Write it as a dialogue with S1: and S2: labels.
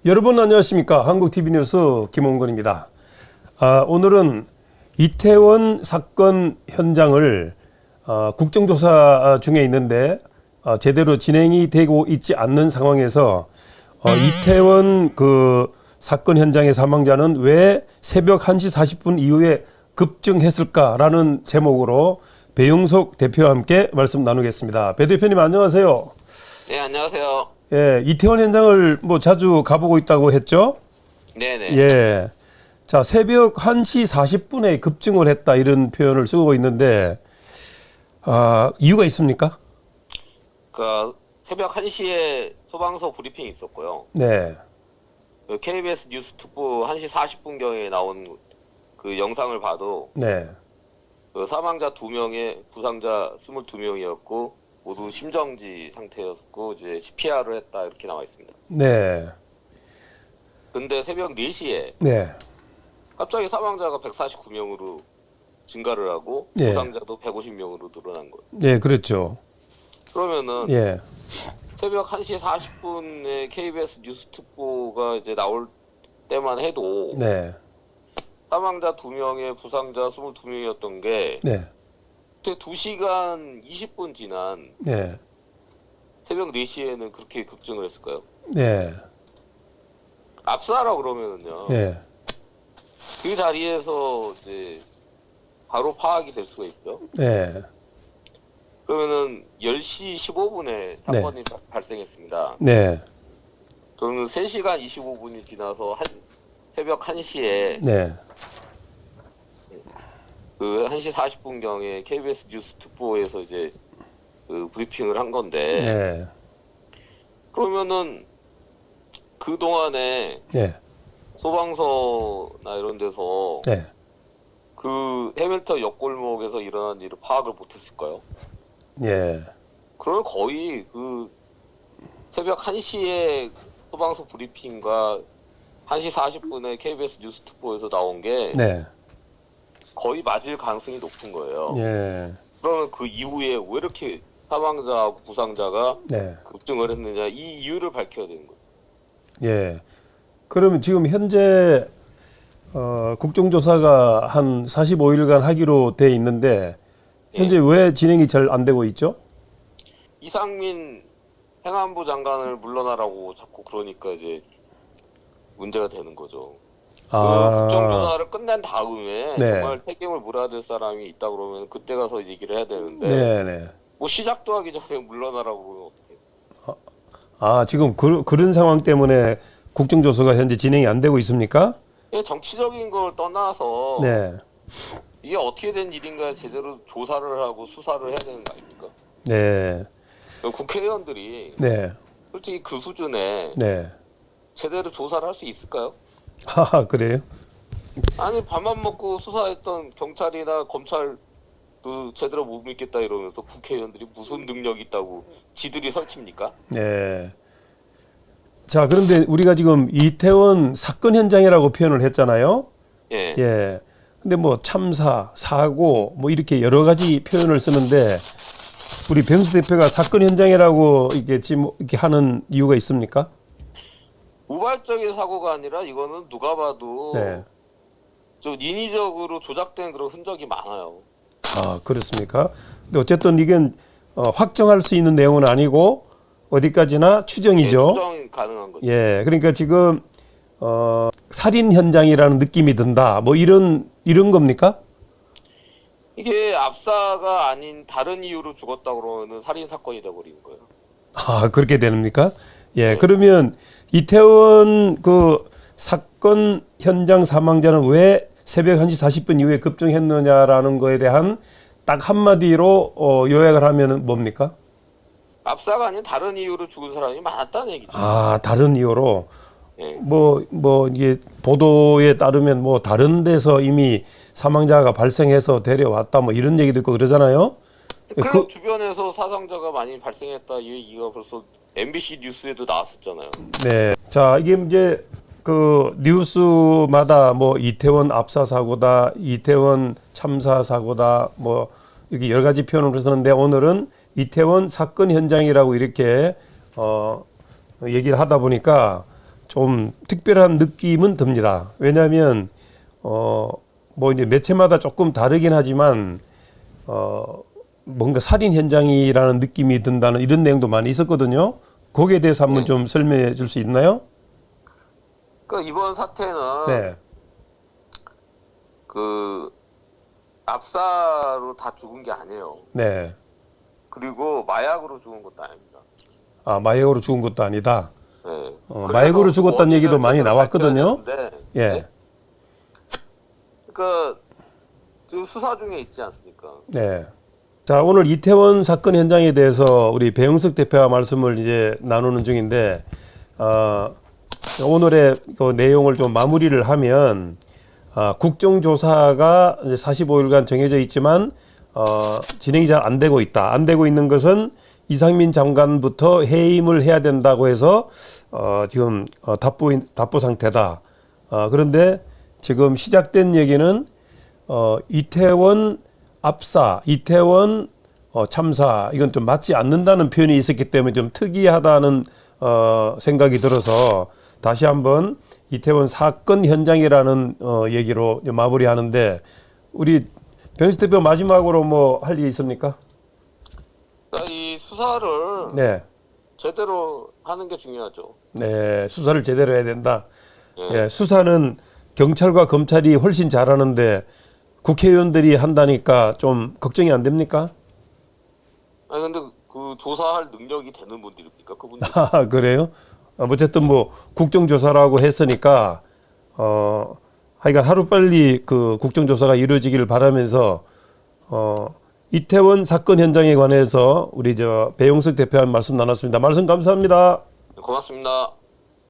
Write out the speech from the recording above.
S1: 여러분 안녕하십니까? 한국TV뉴스 김홍근입니다. 오늘은 이태원 사건 현장을 국정조사 중에 있는데 제대로 진행이 되고 있지 않는 상황에서 이태원 그 사건 현장의 사망자는 왜 새벽 1시 40분 이후에 급증했을까라는 제목으로 배용석 대표와 함께 말씀 나누겠습니다. 배 대표님 안녕하세요.
S2: 네, 안녕하세요.
S1: 예, 이태원 현장을 뭐 자주 가보고 있다고 했죠?
S2: 네네.
S1: 예. 자, 새벽 1시 40분에 급증을 했다 이런 표현을 쓰고 있는데 이유가 있습니까?
S2: 새벽 1시에 소방서 브리핑이 있었고요.
S1: 네.
S2: KBS 뉴스 특보 1시 40분경에 나온 그 영상을 봐도
S1: 네.
S2: 사망자 2명에 부상자 22명이었고 모두 심정지 상태였고 이제 CPR을 했다 이렇게 나와 있습니다.
S1: 네.
S2: 근데 새벽 4시에
S1: 네.
S2: 갑자기 사망자가 149명으로 증가를 하고
S1: 예.
S2: 부상자도 150명으로 늘어난 거예요.
S1: 네, 그렇죠.
S2: 그러면은
S1: 예.
S2: 새벽 1시 40분에 KBS 뉴스 특보가 이제 나올 때만 해도
S1: 네.
S2: 사망자 2명에 부상자 22명이었던 게
S1: 네.
S2: 그때 2시간 20분 지난
S1: 네.
S2: 새벽 4시에는 그렇게 급증을 했을까요?
S1: 네.
S2: 압사라 그러면은요.
S1: 네.
S2: 그 자리에서 이제 바로 파악이 될 수가 있죠.
S1: 네.
S2: 그러면은 10시 15분에 사건이 발생했습니다.
S1: 네.
S2: 그러면 3시간 25분이 지나서 새벽 1시에
S1: 네.
S2: 그 1시 40분경에 KBS 뉴스 특보에서 이제 그 브리핑을 한 건데
S1: 네.
S2: 그러면은 그 동안에
S1: 네.
S2: 소방서나 이런 데서
S1: 네.
S2: 그 해밀턴 옆골목에서 일어난 일을 파악을 못했을까요?
S1: 예.
S2: 그러면 거의 그 새벽 1시에 소방서 브리핑과 1시 40분에 KBS 뉴스 특보에서 나온 게
S1: 네.
S2: 거의 맞을 가능성이 높은 거예요.
S1: 예.
S2: 그러면 그 이후에 왜 이렇게 사망자하고 부상자가
S1: 네.
S2: 급증을 했느냐 이 이유를 밝혀야 되는 거예요.
S1: 예. 그러면 지금 현재 국정조사가 한 45일간 하기로 돼 있는데 현재 왜 진행이 잘 안 되고 있죠?
S2: 이상민 행안부 장관을 물러나라고 자꾸 그러니까 이제 문제가 되는 거죠. 그 국정조사를 끝낸 다음에
S1: 네.
S2: 정말 책임을 물어야 될 사람이 있다 그러면 그때 가서 얘기를 해야 되는데
S1: 네네.
S2: 뭐 시작도 하기 전에 물러나라고 그러면 어떡해요?
S1: 지금 그런 상황 때문에 국정조사가 현재 진행이 안 되고 있습니까?
S2: 정치적인 걸 떠나서
S1: 네.
S2: 이게 어떻게 된 일인가 제대로 조사를 하고 수사를 해야 되는 거 아닙니까?
S1: 네.
S2: 국회의원들이
S1: 네.
S2: 솔직히 그 수준에
S1: 네.
S2: 제대로 조사를 할 수 있을까요?
S1: 하하, 그래요?
S2: 아니 밥만 먹고 수사했던 경찰이나 검찰도 제대로 못 믿겠다 이러면서 국회의원들이 무슨 능력이 있다고 지들이 설칩니까?
S1: 네. 자, 그런데 우리가 지금 이태원 사건 현장이라고 표현을 했잖아요.
S2: 예.
S1: 예. 근데 뭐 참사, 사고 뭐 이렇게 여러 가지 표현을 쓰는데 우리 변수 대표가 사건 현장이라고 이렇게 하는 이유가 있습니까?
S2: 우발적인 사고가 아니라 이거는 누가 봐도
S1: 네.
S2: 좀 인위적으로 조작된 그런 흔적이 많아요.
S1: 그렇습니까? 근데 어쨌든 이건 확정할 수 있는 내용은 아니고 어디까지나 추정이죠.
S2: 추정이 가능한 거죠.
S1: 예, 그러니까 지금 살인 현장이라는 느낌이 든다. 뭐 이런 겁니까?
S2: 이게 압사가 아닌 다른 이유로 죽었다 그러면은 살인 사건이 돼버리는 거예요.
S1: 그렇게 됩니까? 예,
S2: 네.
S1: 그러면 이태원 그 사건 현장 사망자는 왜 새벽 1시 40분 이후에 급증했느냐라는 거에 대한 딱 한마디로 요약을 하면 뭡니까?
S2: 압사가 아닌 다른 이유로 죽은 사람이 많았다는 얘기죠.
S1: 다른 이유로.
S2: 예.
S1: 뭐 이게 보도에 따르면 뭐 다른 데서 이미 사망자가 발생해서 데려왔다 뭐 이런 얘기도 있고 그러잖아요.
S2: 그 주변에서 사상자가 많이 발생했다 이 얘기가 벌써 MBC 뉴스에도 나왔었잖아요.
S1: 네. 자, 이게 이제 그 뉴스마다 뭐 이태원 압사 사고다, 이태원 참사 사고다, 뭐 이렇게 여러 가지 표현을 쓰는데 오늘은 이태원 사건 현장이라고 이렇게 얘기를 하다 보니까 좀 특별한 느낌은 듭니다. 왜냐하면 뭐 이제 매체마다 조금 다르긴 하지만 뭔가 살인 현장이라는 느낌이 든다는 이런 내용도 많이 있었거든요. 거기에 대해서 한번
S2: 네.
S1: 좀 설명해 줄 수 있나요?
S2: 그러니까 이번 사태는
S1: 네.
S2: 그 압사로 다 죽은 게 아니에요.
S1: 네.
S2: 그리고 마약으로 죽은 것도 아닙니다.
S1: 아, 마약으로 죽은 것도 아니다.
S2: 네.
S1: 마약으로
S2: 그래서
S1: 죽었다는 얘기도
S2: 원인을
S1: 많이
S2: 제대로
S1: 나왔거든요.
S2: 밝혀야 되는데,
S1: 예.
S2: 네? 그러니까 지금 수사 중에 있지 않습니까?
S1: 네. 자, 오늘 이태원 사건 현장에 대해서 우리 배영석 대표와 말씀을 이제 나누는 중인데, 오늘의 그 내용을 좀 마무리를 하면, 국정조사가 이제 45일간 정해져 있지만, 진행이 잘 안 되고 있다. 안 되고 있는 것은 이상민 장관부터 해임을 해야 된다고 해서, 지금 답보 상태다. 그런데 지금 시작된 얘기는, 이태원 압사, 이태원 참사 이건 좀 맞지 않는다는 표현이 있었기 때문에 좀 특이하다는 생각이 들어서 다시 한번 이태원 사건 현장이라는 얘기로 마무리하는데 우리 변희석 대표 마지막으로 뭐 할 얘기 있습니까?
S2: 그러니까 이 수사를
S1: 네,
S2: 제대로 하는 게 중요하죠.
S1: 네 수사를 제대로 해야 된다.
S2: 예.
S1: 예, 수사는 경찰과 검찰이 훨씬 잘하는데 국회의원들이 한다니까 좀 걱정이 안 됩니까?
S2: 아니 근데 그 조사할 능력이 되는 분들입니까? 그분들.
S1: 아, 그래요? 어쨌든 뭐 국정조사라고 했으니까 하여간 하루빨리 그 국정조사가 이루어지기를 바라면서 이태원 사건 현장에 관해서 우리 저 배용석 대표와 말씀 나눴습니다. 말씀 감사합니다.
S2: 고맙습니다.